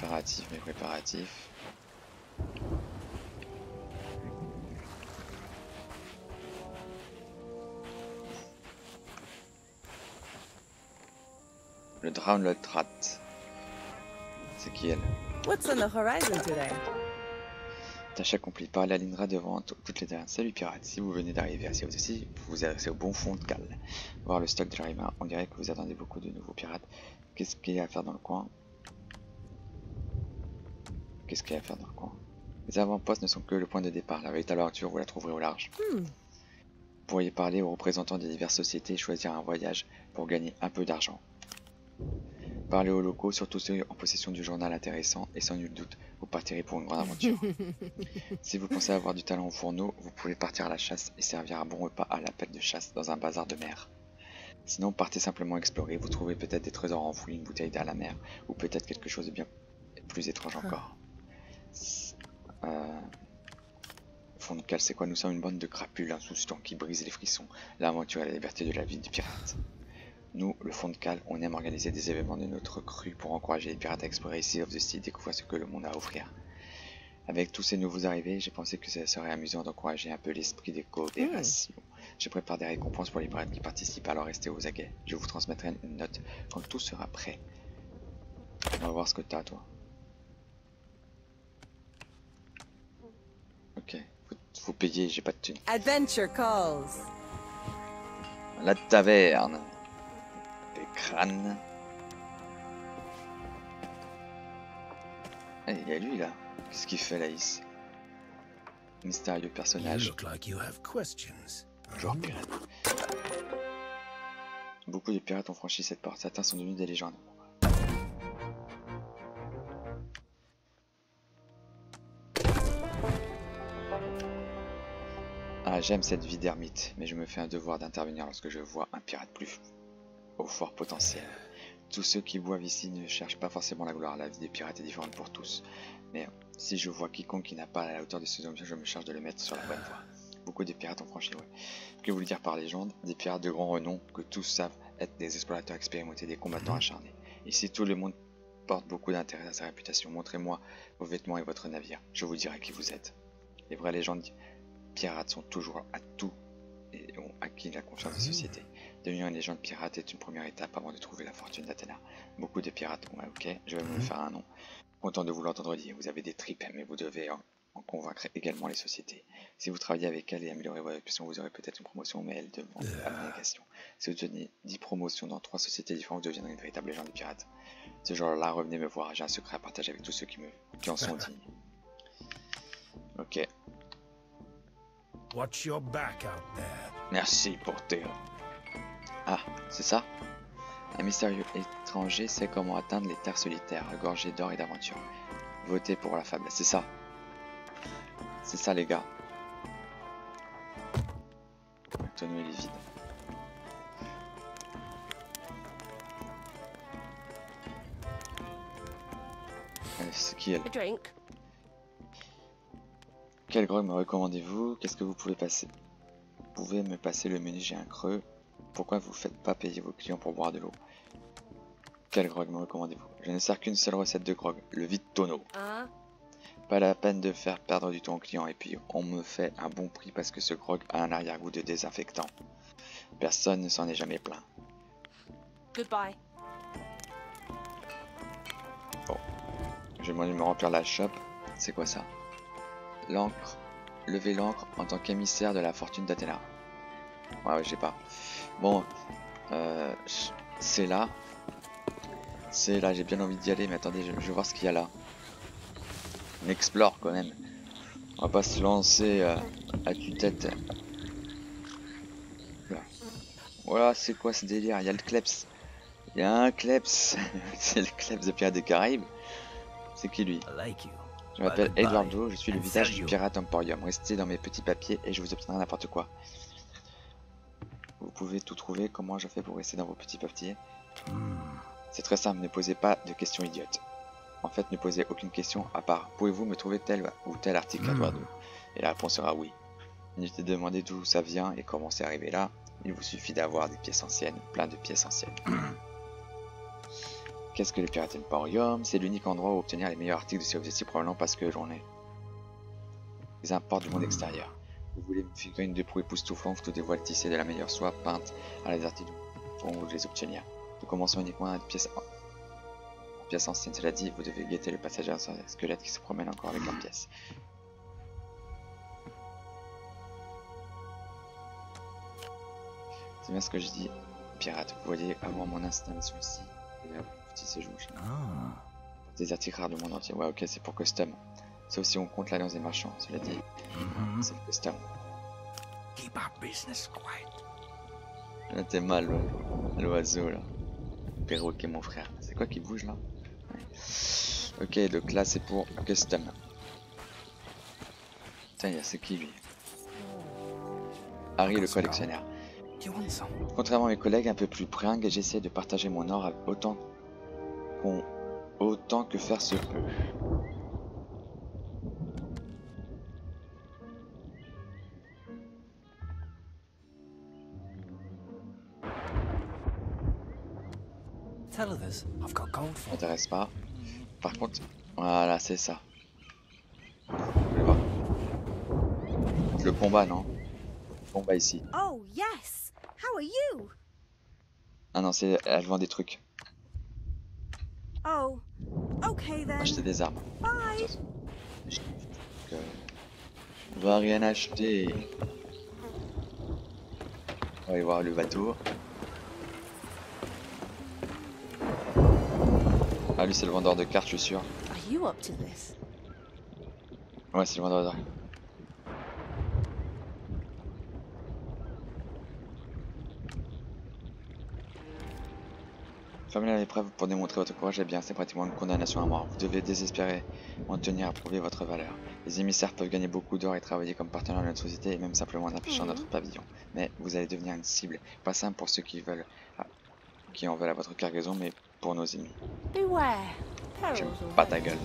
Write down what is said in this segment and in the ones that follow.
Préparatifs, mes préparatifs. Le Drown le Trat. C'est qui elle? What's on the horizon today? Tâche accomplie par la ligne devant toutes les dernières. Salut pirates, si vous venez d'arriver à Sea-of-the-Sea, vous adressez au bon fond de cale. Voir le stock de Jarima, on dirait que vous attendez beaucoup de nouveaux pirates. Qu'est-ce qu'il y a à faire dans le coin? Qu'est-ce qu'il y a à faire dans le coin? Les avant-postes ne sont que le point de départ. La véritable aventure, vous la trouverez au large. Vous pourriez parler aux représentants des diverses sociétés et choisir un voyage pour gagner un peu d'argent. Parlez aux locaux, surtout ceux en possession du journal intéressant, et sans nul doute, vous partirez pour une grande aventure. Si vous pensez avoir du talent au fourneau, vous pouvez partir à la chasse et servir un bon repas à l'appel de chasse dans un bazar de mer. Sinon, partez simplement explorer, vous trouverez peut-être des trésors enfouis, une bouteille d'à la mer, ou peut-être quelque chose de bien plus étrange encore. Fond de cale, c'est quoi? Nous sommes une bande de crapules insouciants qui brisent les frissons, l'aventure et la liberté de la vie du pirate. Nous, le fond de cale, on aime organiser des événements de notre crue pour encourager les pirates à explorer Sea-of-the-Sea et découvrir ce que le monde a à offrir. Avec tous ces nouveaux arrivés, j'ai pensé que ça serait amusant d'encourager un peu l'esprit de coopération. Je prépare des récompenses pour les pirates qui participent, alors restez aux aguets. Je vous transmettrai une note quand tout sera prêt. On va voir ce que t'as, toi. Ok, faut payer, j'ai pas de thunes. Adventure calls. La taverne. Des crânes. Ah, il y a lui là. Qu'est-ce qu'il fait là ici? Mystérieux personnage. Joueur pirate. Beaucoup de pirates ont franchi cette porte. Certains sont devenus des légendes. Ah, j'aime cette vie d'ermite, mais je me fais un devoir d'intervenir lorsque je vois un pirate plus au fort potentiel. Tous ceux qui boivent ici ne cherchent pas forcément la gloire. La vie des pirates est différente pour tous. Mais si je vois quiconque qui n'a pas à la hauteur de ses ambitions, je me charge de le mettre sur la bonne voie. Beaucoup de pirates ont franchi, ouais. Que voulez dire par légende? Des pirates de grand renom que tous savent être des explorateurs expérimentés, des combattants acharnés. Ici, tout le monde porte beaucoup d'intérêt à sa réputation. Montrez-moi vos vêtements et votre navire. Je vous dirai qui vous êtes. Les vraies légendes pirates sont toujours à tout et ont acquis la confiance des sociétés. Devenir une légende pirate est une première étape avant de trouver la fortune d'Athéna. Beaucoup de pirates, ouais, ok, je vais me faire un nom. Content de vous l'entendre dire, vous avez des tripes, mais vous devez en convaincre également les sociétés. Si vous travaillez avec elles et améliorez votre réputation, vous aurez peut-être une promotion, mais elle demande abnégation. Si vous tenez 10 promotions dans 3 sociétés différentes, vous deviendrez une véritable légende du pirate. Ce jour-là, revenez me voir, j'ai un secret à partager avec tous ceux qui en sont dignes. Ok. Watch your back out there. Merci pour tes... Ah, c'est ça? Un mystérieux étranger sait comment atteindre les terres solitaires, gorgées d'or et d'aventure. Votez pour la fable, c'est ça. C'est ça les gars. Le tonneau il est vide. C'est qui elle? A drink. Quel grog me recommandez-vous? Qu'est-ce que vous pouvez passer? Vous pouvez me passer le menu, j'ai un creux. Pourquoi vous faites pas payer vos clients pour boire de l'eau? Quel grog me recommandez-vous? Je ne sers qu'une seule recette de grog, le vide tonneau. Pas la peine de faire perdre du temps aux clients et puis on me fait un bon prix parce que ce grog a un arrière-goût de désinfectant. Personne ne s'en est jamais plaint. Goodbye. Bon, je vais demander de me remplir la chope. C'est quoi ça? L'encre. Lever l'encre en tant qu'émissaire de la fortune d'Athéna. Ouais, je sais pas. Bon, c'est là. C'est là, j'ai bien envie d'y aller, mais attendez, je vais voir ce qu'il y a là. On explore quand même. On va pas se lancer à tue-tête. Voilà, c'est quoi ce délire? Il y a le Kleps. Il y a un Kleps. C'est le Kleps de Pirates des Caraïbes. C'est qui lui? Je m'appelle Eduardo, je suis le visage du Pirate Emporium. Restez dans mes petits papiers et je vous obtiendrai n'importe quoi. Vous pouvez tout trouver, comment je fais pour rester dans vos petits papiers? C'est très simple, ne posez pas de questions idiotes. En fait, ne posez aucune question à part, pouvez-vous me trouver tel ou tel article Eduardo? Et la réponse sera oui. Inutile de demander d'où ça vient et comment c'est arrivé là, il vous suffit d'avoir des pièces anciennes, plein de pièces anciennes. Ok, Qu'est-ce que le Pirate Emporium? C'est l'unique endroit où obtenir les meilleurs articles de Sea of the Sea, probablement parce que j'en ai. Ils importent du monde extérieur. Vous voulez une figurine de proue époustouflante, tout dévoile tissée de la meilleure soie, peinte à la articles pour vous les obtenir. Nous commençons uniquement à une pièce ancienne. Cela dit, vous devez guetter le passager sans squelette qui se promène encore avec la pièce. C'est bien ce que je dis, pirate. Vous voyez, avant mon installation ici, il y a un petit séjour. Des articles rares du monde entier. Ouais, ok, c'est pour custom. Sauf si on compte l'alliance des marchands. Cela dit, c'est le custom. Keep our business quiet. Là, t'es mal, l'oiseau, là. Perroquet, mon frère. C'est quoi qui bouge, là? Ouais. Ok, donc là, c'est pour custom. Tiens, c'est qui, lui? Harry, le collectionneur. Contrairement à mes collègues un peu plus pringues, j'essaie de partager mon or autant que faire se peut. M'intéresse pas. Par contre, voilà, c'est ça. Le combat, non? Le combat ici. Oh yes. How are you? Ah non, c'est elle vend des trucs. Oh. Okay then. Acheter des armes. Bye. On va rien acheter. On va aller voir le bateau. Ah lui c'est le vendeur de cartes, je suis sûr. Are you up to this? Ouais, c'est le vendeur de cartes. Fermez l'épreuve pour démontrer votre courage, eh bien c'est pratiquement une condamnation à mort. Vous devez désespérément tenir à prouver votre valeur. Les émissaires peuvent gagner beaucoup d'or et travailler comme partenaires de notre société et même simplement en affichant notre pavillon. Mais vous allez devenir une cible, pas simple pour ceux qui en veulent à votre cargaison, mais pour nos ennemis. Beware. J'aime pas ta gueule.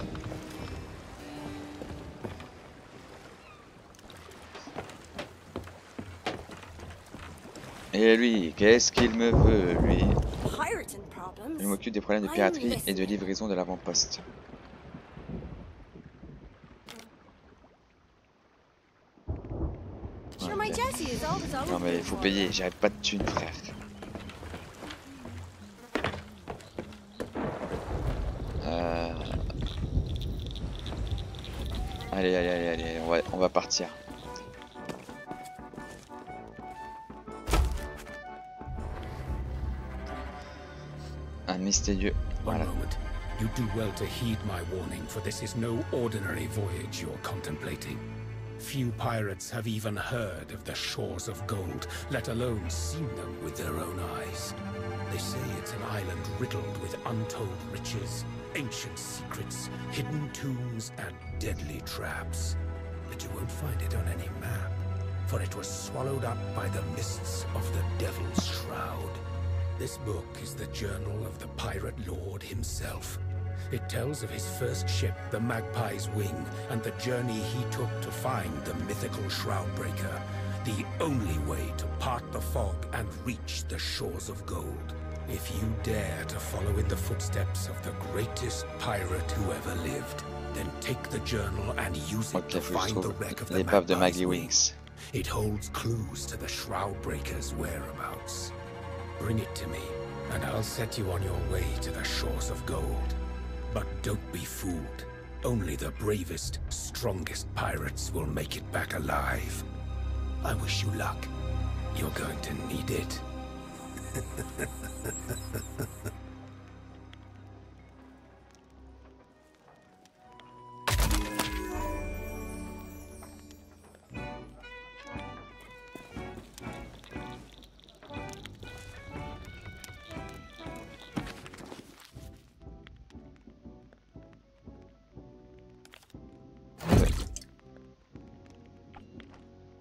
Et lui, qu'est-ce qu'il me veut, lui? Il m'occupe des problèmes de piraterie et de livraison de l'avant-poste. Non mais il faut payer, j'arrête pas de thunes, frère. Allez, on va partir. Un mystérieux. Voilà. You do well to heed my warning, for this is no ordinary voyage you're contemplating. Few pirates have even heard of the shores of gold, let alone seen them with their own eyes. They say it's an island riddled with untold riches, ancient secrets, hidden tombs, and deadly traps. But you won't find it on any map, for it was swallowed up by the mists of the Devil's Shroud. This book is the journal of the pirate lord himself. It tells of his first ship, the Magpie's Wing, and the journey he took to find the mythical Shroudbreaker, the only way to part the fog and reach the shores of gold. If you dare to follow in the footsteps of the greatest pirate who ever lived, then take the journal and use it to find the wreck of the Magpie's Wings. It holds clues to the Shroudbreaker's whereabouts. Bring it to me, and I'll set you on your way to the shores of gold. But don't be fooled. Only the bravest, strongest pirates will make it back alive. I wish you luck. You're going to need it.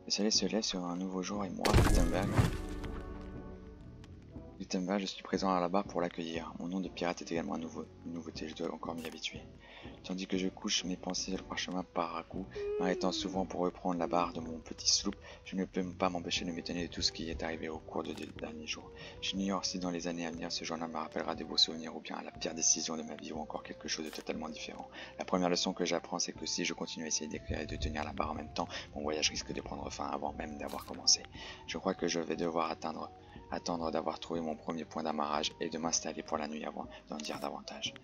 Le soleil se lève sur un nouveau jour et moi, Temva, je suis présent à la barre pour l'accueillir. Mon nom de pirate est également une nouveauté, je dois encore m'y habituer. Tandis que je couche mes pensées sur le parchemin par à coup, m'arrêtant souvent pour reprendre la barre de mon petit sloop, je ne peux pas m'empêcher de m'étonner de tout ce qui est arrivé au cours des derniers jours. J'ignore si dans les années à venir ce journal me rappellera des beaux souvenirs ou bien la pire décision de ma vie ou encore quelque chose de totalement différent. La première leçon que j'apprends, c'est que si je continue à essayer d'écrire et de tenir la barre en même temps, mon voyage risque de prendre fin avant même d'avoir commencé. Je crois que je vais devoir attendre d'avoir trouvé mon premier point d'amarrage et de m'installer pour la nuit avant d'en dire davantage.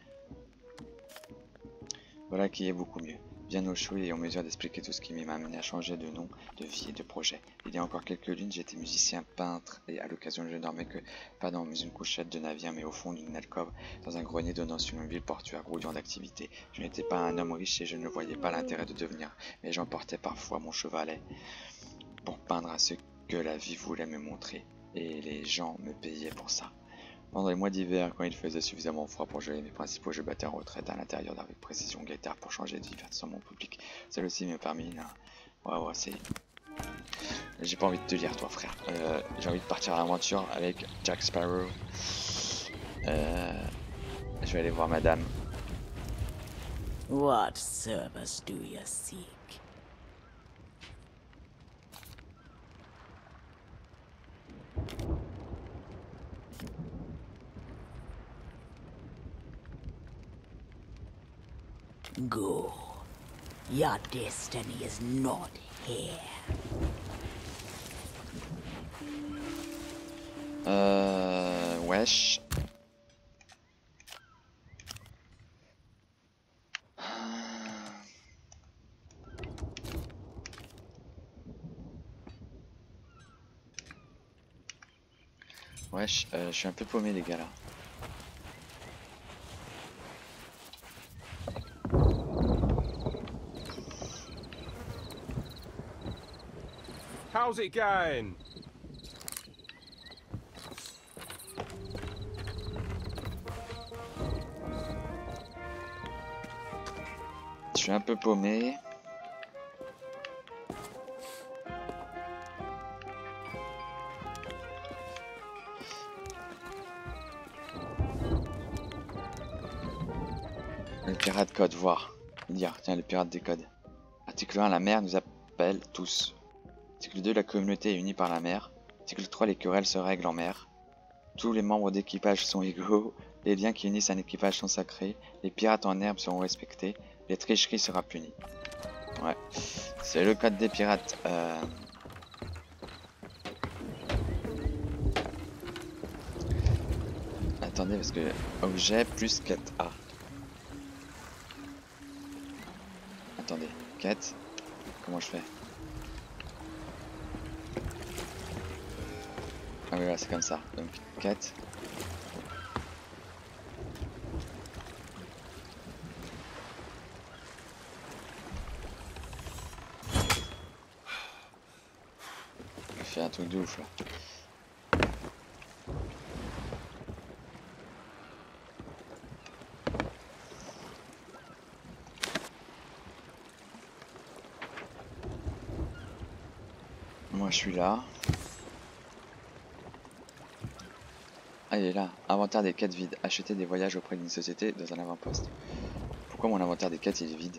Voilà qui est beaucoup mieux, bien au chaud et en mesure d'expliquer tout ce qui m'a amené à changer de nom, de vie et de projet. Il y a encore quelques lunes, j'étais musicien, peintre et à l'occasion je ne dormais que pas dans une couchette de navire mais au fond d'une alcôve dans un grenier donnant sur une ville portuaire grouillant d'activité. Je n'étais pas un homme riche et je ne voyais pas l'intérêt de devenir, mais j'emportais parfois mon chevalet pour peindre à ce que la vie voulait me montrer. Et les gens me payaient pour ça. Pendant les mois d'hiver, quand il faisait suffisamment froid pour jouer mes principaux jeux battais en retraite à l'intérieur avec précision guitare pour changer de divertissement public, celle-ci me permis. Ouais, c'est. J'ai pas envie de te lire, toi, frère. J'ai envie de partir à l'aventure avec Jack Sparrow. Je vais aller voir madame. What service do you seek? Go. Your destiny is not here. Wesh. Wesh, je suis un peu paumé les gars là. How's it going? Je suis un peu paumé. Le pirate code, voir. Lire, tiens, le pirate des codes. Article 1, la mer nous appelle tous. Article 2, la communauté est unie par la mer. Article 3, les querelles se règlent en mer. Tous les membres d'équipage sont égaux. Les liens qui unissent un équipage sont sacrés. Les pirates en herbe seront respectés. Les tricheries seront punies. Ouais, c'est le code des pirates. Attendez, parce que objet plus quête A. Attendez, quête. Comment je fais? Ah oui, là c'est comme ça. Donc quête. Je fais un truc de ouf là. Moi je suis là. Ah, il est là. Inventaire des quêtes vides. Acheter des voyages auprès d'une société dans un avant-poste. Pourquoi mon inventaire des quêtes il est vide?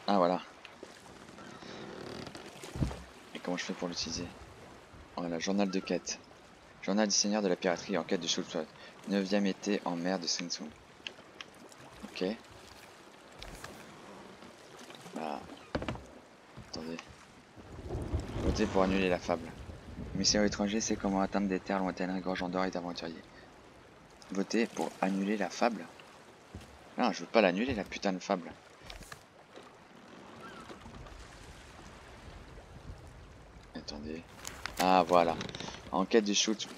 Ah voilà. Et comment je fais pour l'utiliser? Voilà, journal de quête. Journal du seigneur de la piraterie en quête de Shultwood. 9e été en mer de Sinsung. Ok. Bah. Attendez. Votez pour annuler la fable. Le mystère étranger sait comment atteindre des terres lointaines regorgeant d'or et d'aventuriers. Votez pour annuler la fable. Non, je veux pas l'annuler la putain de fable. Attendez. Ah voilà. Enquête du shoot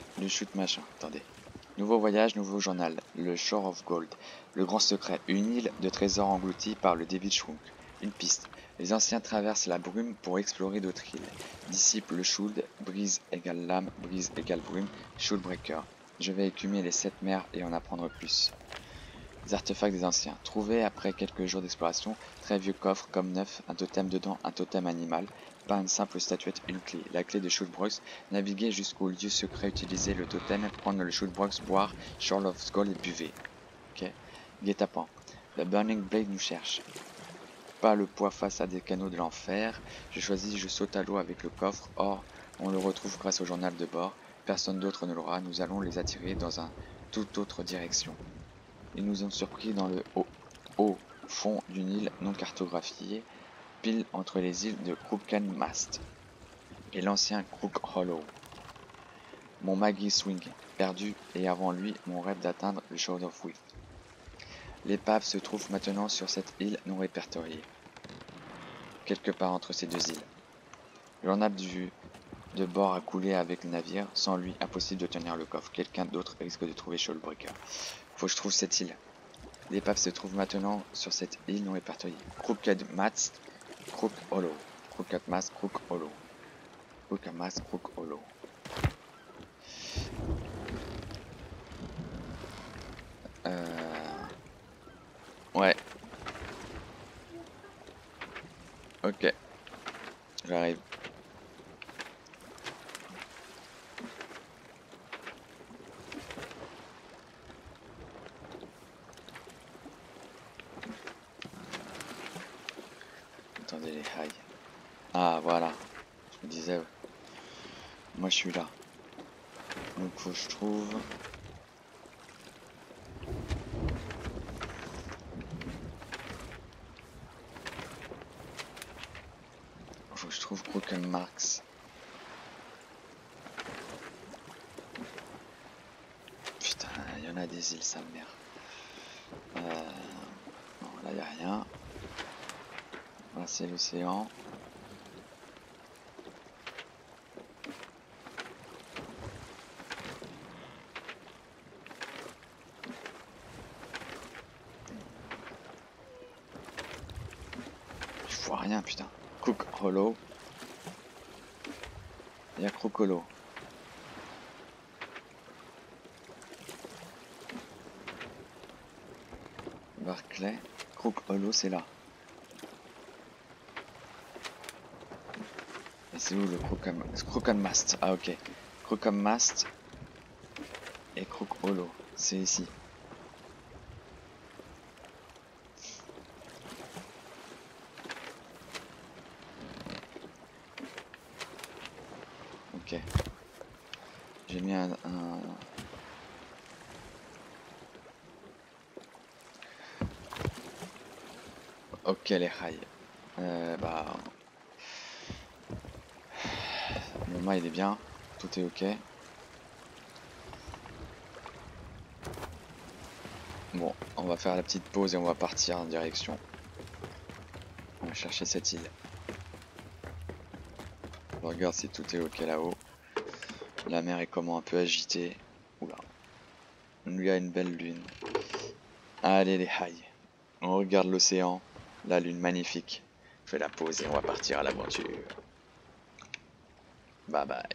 machin. Attendez. Nouveau voyage, nouveau journal. Le Shore of Gold. Le grand secret. Une île de trésors engloutie par le David Shrunk. Une piste. Les anciens traversent la brume pour explorer d'autres îles. Disciple le Shuld. Brise égale lame. Brise égale brume. Shuld Breaker. Je vais écumer les 7 mers et en apprendre plus. Des artefacts des anciens. Trouvés après quelques jours d'exploration. Très vieux coffre, comme neuf, un totem dedans, un totem animal. Pas une simple statuette, une clé. La clé de Shootbrox. Naviguer jusqu'au lieu secret, utiliser le totem, prendre le Shootbrox, boire, Shore of Skull et buvez. Ok. Guet-apens. Le Burning Blade nous cherche. Pas le poids face à des canaux de l'enfer. Je choisis, je saute à l'eau avec le coffre. Or, on le retrouve grâce au journal de bord. Personne d'autre ne l'aura. Nous allons les attirer dans une toute autre direction. Ils nous ont surpris dans le haut fond d'une île non cartographiée, pile entre les îles de Crooked Mast et l'ancien Crook Hollow. Mon Maggie Swing, perdu, et avant lui, mon rêve d'atteindre le Shore of Wind. L'épave se trouve maintenant sur cette île non répertoriée, quelque part entre ces deux îles. Le journal de bord a coulé avec le navire, sans lui, impossible de tenir le coffre. Quelqu'un d'autre risque de trouver Shawlbreaker. Faut que je trouve cette île. L'épave se trouve maintenant sur cette île non répertoriée. Crooked Mast, Crook Hollow. Crooked Mast, Crook Hollow. Crooked Mast, Crook Hollow. Ouais. Ok. J'arrive. Attendez les highs. Ah voilà. Je me disais. Moi je suis là. Donc faut que je trouve. Faut que je trouve Broken Marks. Putain, il y en a des îles, sa mère. Non, là y a rien. Là c'est l'océan. Je vois rien, putain. Crook Hollow. Il y a Crook Hollow. Barclay. Crook Hollow, c'est là. Et c'est où le Crooked Mast? Ah ok. Crooked Mast et Crook Hollow. C'est ici. Ok. J'ai mis un... Ok les rails. Bah... Mon mât il est bien. Tout est ok. Bon, on va faire la petite pause et on va partir en direction. On va chercher cette île. On regarde si tout est ok là-haut. La mer est comment un peu agitée. Oula. Il y a une belle lune. Allez les highs. On regarde l'océan. La lune magnifique. On fait la pause et on va partir à l'aventure. Bye bye.